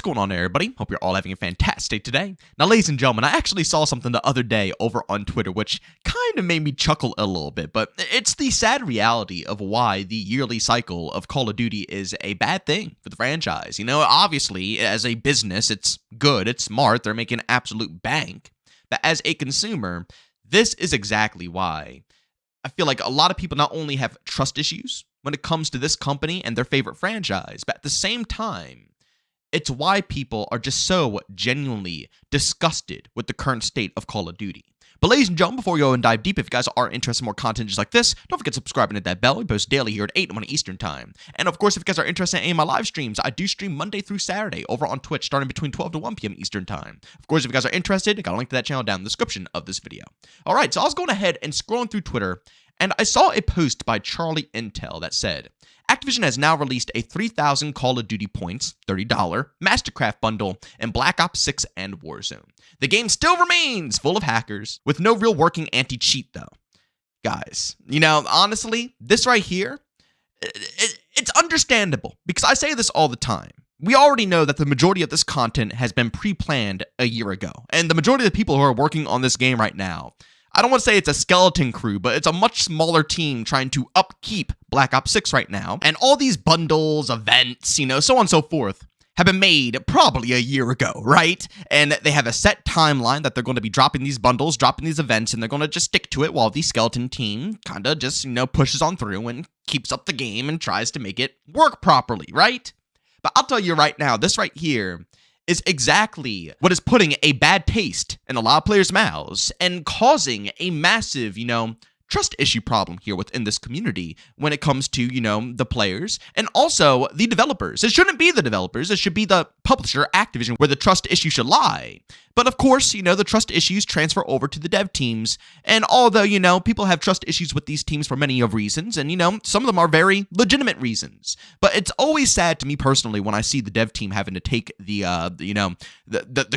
going on, everybody? Hope you're all having a fantastic day. Now, ladies and gentlemen, I actually saw something the other day over on Twitter, which kind of made me chuckle a little bit, but it's the sad reality of why the yearly cycle of Call of Duty is a bad thing for the franchise. You know, obviously, as a business, it's good, it's smart, they're making absolute bank, but as a consumer, this is exactly why I feel like a lot of people not only have trust issues when it comes to this company and their favorite franchise, but at the same time, it's why people are just so genuinely disgusted with the current state of Call of Duty. But ladies and gentlemen, before we go and dive deep, if you guys are interested in more content just like this, don't forget to subscribe and hit that bell. We post daily here at 8 in the morning Eastern Time. And of course, if you guys are interested in any of my live streams, I do stream Monday through Saturday over on Twitch, starting between 12 to 1 p.m. Eastern Time. Of course, if you guys are interested, I got a link to that channel down in the description of this video. All right, so I was going ahead and scrolling through Twitter, and I saw a post by Charlie Intel that said, Activision has now released a 3,000 Call of Duty points, $30, Mastercraft bundle in Black Ops 6 and Warzone. The game still remains full of hackers, with no real working anti-cheat though. Guys, you know, honestly, this right here, it's understandable, because I say this all the time. We already know that the majority of this content has been pre-planned a year ago, and the majority of the people who are working on this game right now, I don't want to say it's a skeleton crew, but it's a much smaller team trying to upkeep Black Ops 6 right now. And all these bundles, events, you know, so on and so forth, have been made probably a year ago, right? And they have a set timeline that they're going to be dropping these bundles, dropping these events, and they're going to just stick to it while the skeleton team kind of just, you know, pushes on through and keeps up the game and tries to make it work properly, right? But I'll tell you right now, this right here is exactly what is putting a bad taste in a lot of players' mouths and causing a massive, you know, trust issue problem here within this community when it comes to, you know, the players and also the developers. It shouldn't be the developers. It should be the publisher, Activision, where the trust issue should lie. But of course, you know, the trust issues transfer over to the dev teams. And although, you know, people have trust issues with these teams for many of reasons, and, you know, some of them are very legitimate reasons. But it's always sad to me personally when I see the dev team having to take the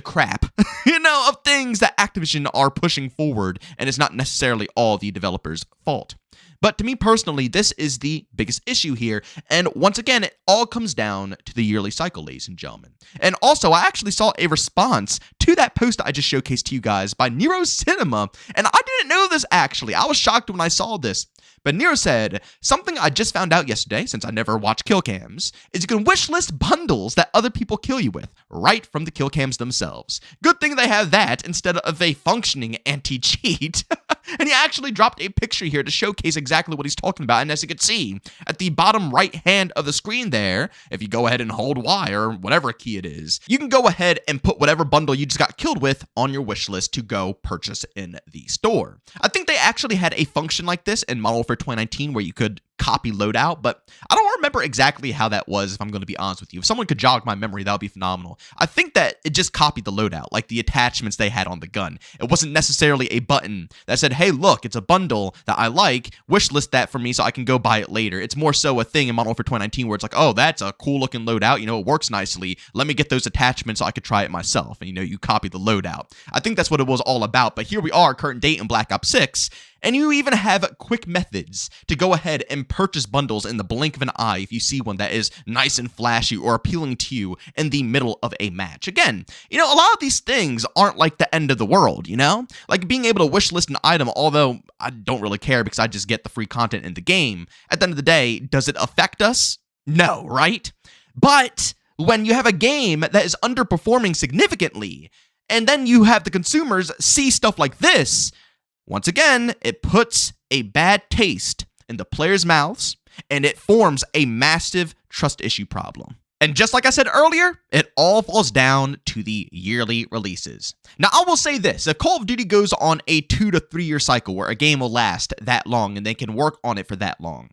crap, you know, of things that Activision are pushing forward, and it's not necessarily all the developers' fault. But to me personally, this is the biggest issue here. And once again, it all comes down to the yearly cycle, ladies and gentlemen. And also, I actually saw a response to that post I just showcased to you guys by Nero Cinema. And I didn't know this actually. I was shocked when I saw this. But Nero said, something I just found out yesterday, since I never watch kill cams, is you can wishlist bundles that other people kill you with, right from the kill cams themselves. Good thing they have that instead of a functioning anti-cheat. And he actually dropped a picture here to showcase exactly what he's talking about. And as you can see, at the bottom right hand of the screen there, if you go ahead and hold Y or whatever key it is, you can go ahead and put whatever bundle you just got killed with on your wish list to go purchase in the store. I think they actually had a function like this in Model for 2019 where you could copy loadout, but I don't remember exactly how that was, if I'm going to be honest with you. If someone could jog my memory, that would be phenomenal. I think that it just copied the loadout, like the attachments they had on the gun. It wasn't necessarily a button that said, hey, look, it's a bundle that I like, wish list that for me so I can go buy it later. It's more so a thing in Model for 2019 where it's like, oh, that's a cool looking loadout, you know, it works nicely. Let me get those attachments so I could try it myself. And, you know, you copy the loadout. I think that's what it was all about. But here we are, current date in Black Ops 6. And you even have quick methods to go ahead and purchase bundles in the blink of an eye if you see one that is nice and flashy or appealing to you in the middle of a match. Again, you know, a lot of these things aren't like the end of the world, you know? Like being able to wish list an item, although I don't really care because I just get the free content in the game. At the end of the day, does it affect us? No, right? But when you have a game that is underperforming significantly, and then you have the consumers see stuff like this, once again, it puts a bad taste in the players' mouths, and it forms a massive trust issue problem. And just like I said earlier, it all falls down to the yearly releases. Now, I will say this, if Call of Duty goes on a 2 to 3 year cycle where a game will last that long and they can work on it for that long,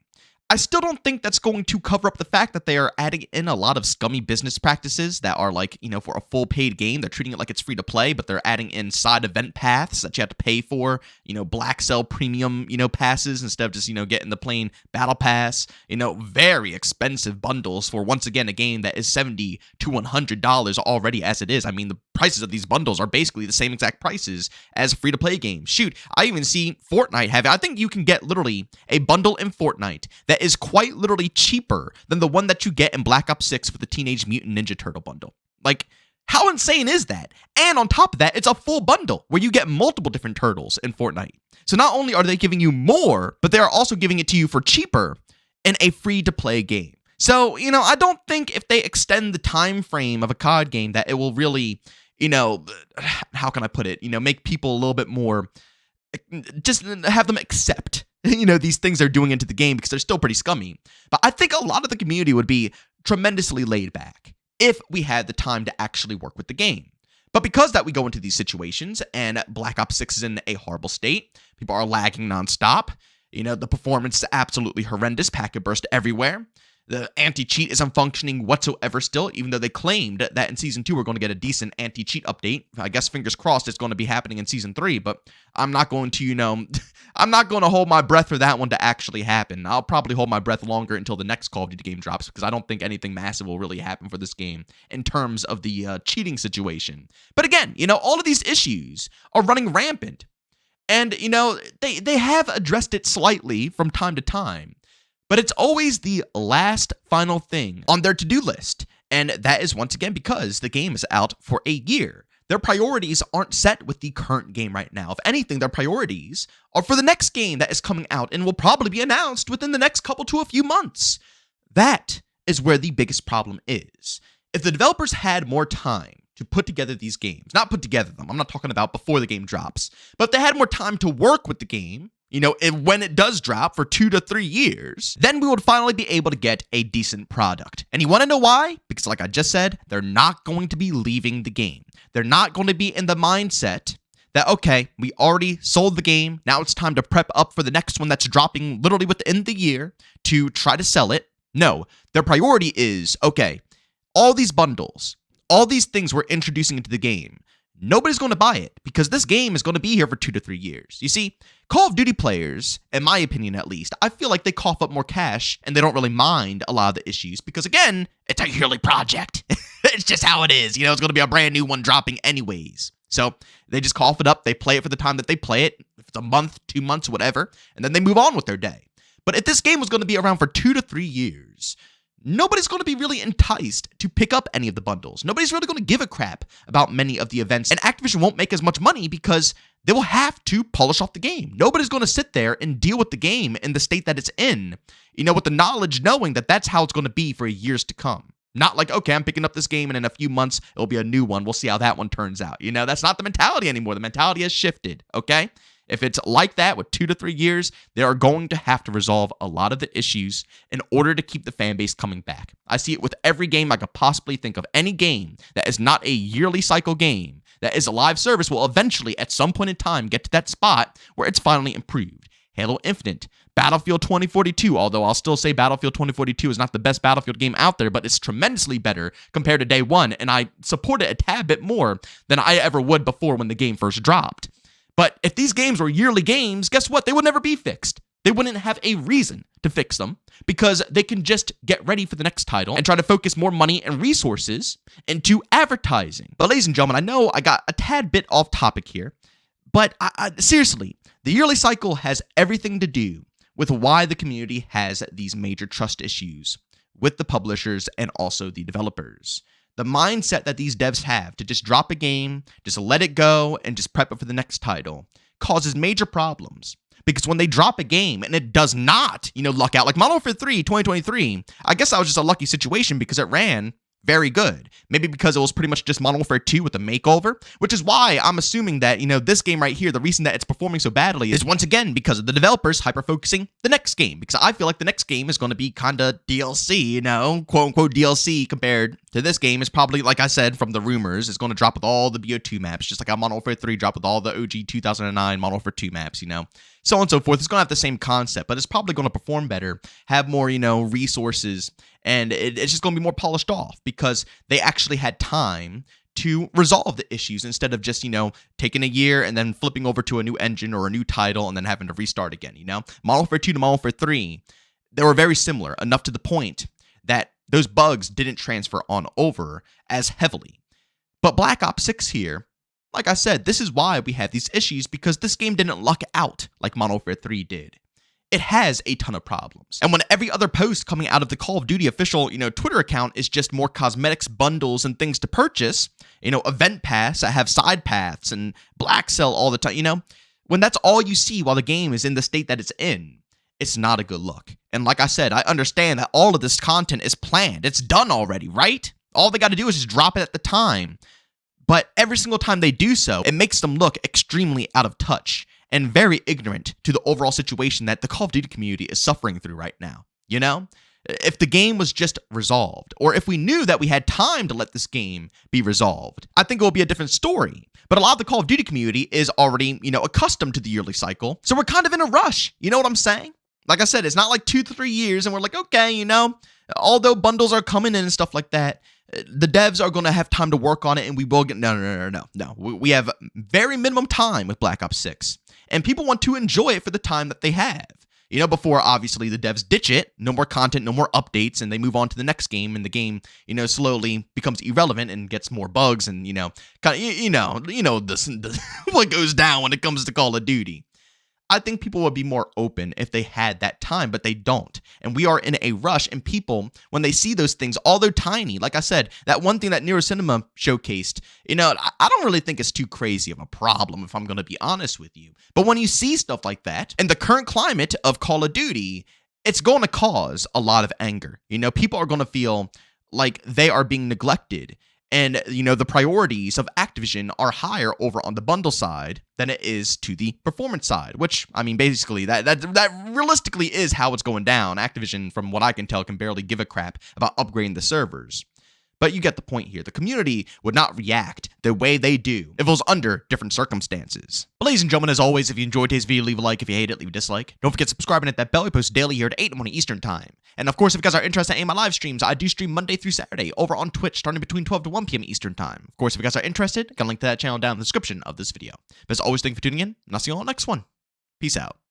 I still don't think that's going to cover up the fact that they are adding in a lot of scummy business practices that are like, you know, for a full paid game, they're treating it like it's free to play, but they're adding in side event paths that you have to pay for, you know, Black Cell premium, you know, passes instead of just, you know, getting the plain battle pass, you know, very expensive bundles for, once again, a game that is $70 to $100 already as it is. I mean, the prices of these bundles are basically the same exact prices as free to play games. Shoot, I even see Fortnite have it. I think you can get literally a bundle in Fortnite that is quite literally cheaper than the one that you get in Black Ops 6 with the Teenage Mutant Ninja Turtle bundle. Like, how insane is that? And on top of that, it's a full bundle where you get multiple different turtles in Fortnite. So not only are they giving you more, but they are also giving it to you for cheaper in a free-to-play game. So, I don't think if they extend the time frame of a COD game that it will really, how can I put it? Make people a little bit more, just have them accept, these things they're doing into the game because they're still pretty scummy. But I think a lot of the community would be tremendously laid back if we had the time to actually work with the game. But because that we go into these situations and Black Ops 6 is in a horrible state, people are lagging nonstop, the performance is absolutely horrendous, packet burst everywhere. The anti-cheat isn't functioning whatsoever still, even though they claimed that in Season 2 we're going to get a decent anti-cheat update. I guess fingers crossed it's going to be happening in Season 3, but I'm not going to, I'm not going to hold my breath for that one to actually happen. I'll probably hold my breath longer until the next Call of Duty game drops, because I don't think anything massive will really happen for this game in terms of the cheating situation. But again, all of these issues are running rampant. And, they have addressed it slightly from time to time. But it's always the last final thing on their to-do list. And that is once again because the game is out for a year. Their priorities aren't set with the current game right now. If anything, their priorities are for the next game that is coming out and will probably be announced within the next couple to a few months. That is where the biggest problem is. If the developers had more time to put together these games, not put together them, I'm not talking about before the game drops, but if they had more time to work with the game, when it does drop for 2 to 3 years, then we would finally be able to get a decent product. And you want to know why? Because like I just said, they're not going to be leaving the game. They're not going to be in the mindset that, okay, we already sold the game, now it's time to prep up for the next one that's dropping literally within the year to try to sell it. No, their priority is, okay, all these bundles, all these things we're introducing into the game, nobody's going to buy it because this game is going to be here for 2 to 3 years. You see, Call of Duty players, in my opinion at least, I feel like they cough up more cash and they don't really mind a lot of the issues because, again, it's a yearly project. It's just how it is. It's going to be a brand new one dropping anyways. So they just cough it up. They play it for the time that they play it. If it's a month, 2 months, whatever, and then they move on with their day. But if this game was going to be around for 2 to 3 years, nobody's going to be really enticed to pick up any of the bundles. Nobody's really going to give a crap about many of the events. And Activision won't make as much money because they will have to polish off the game. Nobody's going to sit there and deal with the game in the state that it's in, with the knowledge knowing that that's how it's going to be for years to come. Not like, okay, I'm picking up this game and in a few months it'll be a new one. We'll see how that one turns out. That's not the mentality anymore. The mentality has shifted, okay? If it's like that with 2 to 3 years, they are going to have to resolve a lot of the issues in order to keep the fan base coming back. I see it with every game I could possibly think of. Any game that is not a yearly cycle game, that is a live service, will eventually, at some point in time, get to that spot where it's finally improved. Halo Infinite, Battlefield 2042, although I'll still say Battlefield 2042 is not the best Battlefield game out there, but it's tremendously better compared to day one, and I support it a tad bit more than I ever would before when the game first dropped. But if these games were yearly games, guess what? They would never be fixed. They wouldn't have a reason to fix them because they can just get ready for the next title and try to focus more money and resources into advertising. But ladies and gentlemen, I know I got a tad bit off topic here, but seriously, the yearly cycle has everything to do with why the community has these major trust issues with the publishers and also the developers. The mindset that these devs have to just drop a game, just let it go, and just prep it for the next title causes major problems. Because when they drop a game and it does not, luck out, like Modern Warfare 3 2023, I guess that was just a lucky situation because it ran very good. Maybe because it was pretty much just Modern Warfare 2 with a makeover, which is why I'm assuming that, this game right here, the reason that it's performing so badly is once again because of the developers hyper-focusing the next game. Because I feel like the next game is going to be kind of DLC, quote-unquote DLC compared to this game. Is probably, like I said, from the rumors, is going to drop with all the BO2 maps, just like how Modern Warfare 3 dropped with all the OG 2009 Modern Warfare 2 maps, so on and so forth. It's going to have the same concept, but it's probably going to perform better, have more, resources, and it's just going to be more polished off because they actually had time to resolve the issues instead of just, taking a year and then flipping over to a new engine or a new title and then having to restart again, Modern Warfare 2 to Modern Warfare 3, they were very similar, enough to the point that those bugs didn't transfer on over as heavily. But Black Ops 6 here, like I said, this is why we have these issues, because this game didn't luck out like Modern Warfare 3 did. it has a ton of problems. And when every other post coming out of the Call of Duty official, Twitter account is just more cosmetics, bundles, and things to purchase, event pass that have side paths and black sell all the time, when that's all you see while the game is in the state that it's in, it's not a good look. And like I said, I understand that all of this content is planned. It's done already, right? All they got to do is just drop it at the time. But every single time they do so, it makes them look extremely out of touch and very ignorant to the overall situation that the Call of Duty community is suffering through right now. If the game was just resolved, or if we knew that we had time to let this game be resolved, I think it would be a different story. But a lot of the Call of Duty community is already, accustomed to the yearly cycle. So we're kind of in a rush. You know what I'm saying? Like I said, it's not like 2 to 3 years and we're like, okay, although bundles are coming in and stuff like that, the devs are going to have time to work on it and we will get, no. We have very minimum time with Black Ops 6 and people want to enjoy it for the time that they have. Before obviously the devs ditch it, no more content, no more updates, and they move on to the next game, and the game, slowly becomes irrelevant and gets more bugs, and what goes down when it comes to Call of Duty. I think people would be more open if they had that time, but they don't. And we are in a rush, and people, when they see those things, although tiny, like I said, that one thing that Nero Cinema showcased, I don't really think it's too crazy of a problem, if I'm going to be honest with you. But when you see stuff like that, in the current climate of Call of Duty, it's going to cause a lot of anger. People are going to feel like they are being neglected. And, the priorities of Activision are higher over on the bundle side than it is to the performance side, which, basically, that realistically is how it's going down. Activision, from what I can tell, can barely give a crap about upgrading the servers. But you get the point here. The community would not react the way they do if it was under different circumstances. But ladies and gentlemen, as always, if you enjoyed today's video, leave a like. If you hate it, leave a dislike. Don't forget to subscribe and hit that bell. We post daily here at 8 in the morning Eastern Time. And of course, if you guys are interested in my live streams, I do stream Monday through Saturday over on Twitch, starting between 12 to 1 p.m. Eastern Time. Of course, if you guys are interested, I got a link to that channel down in the description of this video. But as always, thank you for tuning in, and I'll see you all in the next one. Peace out.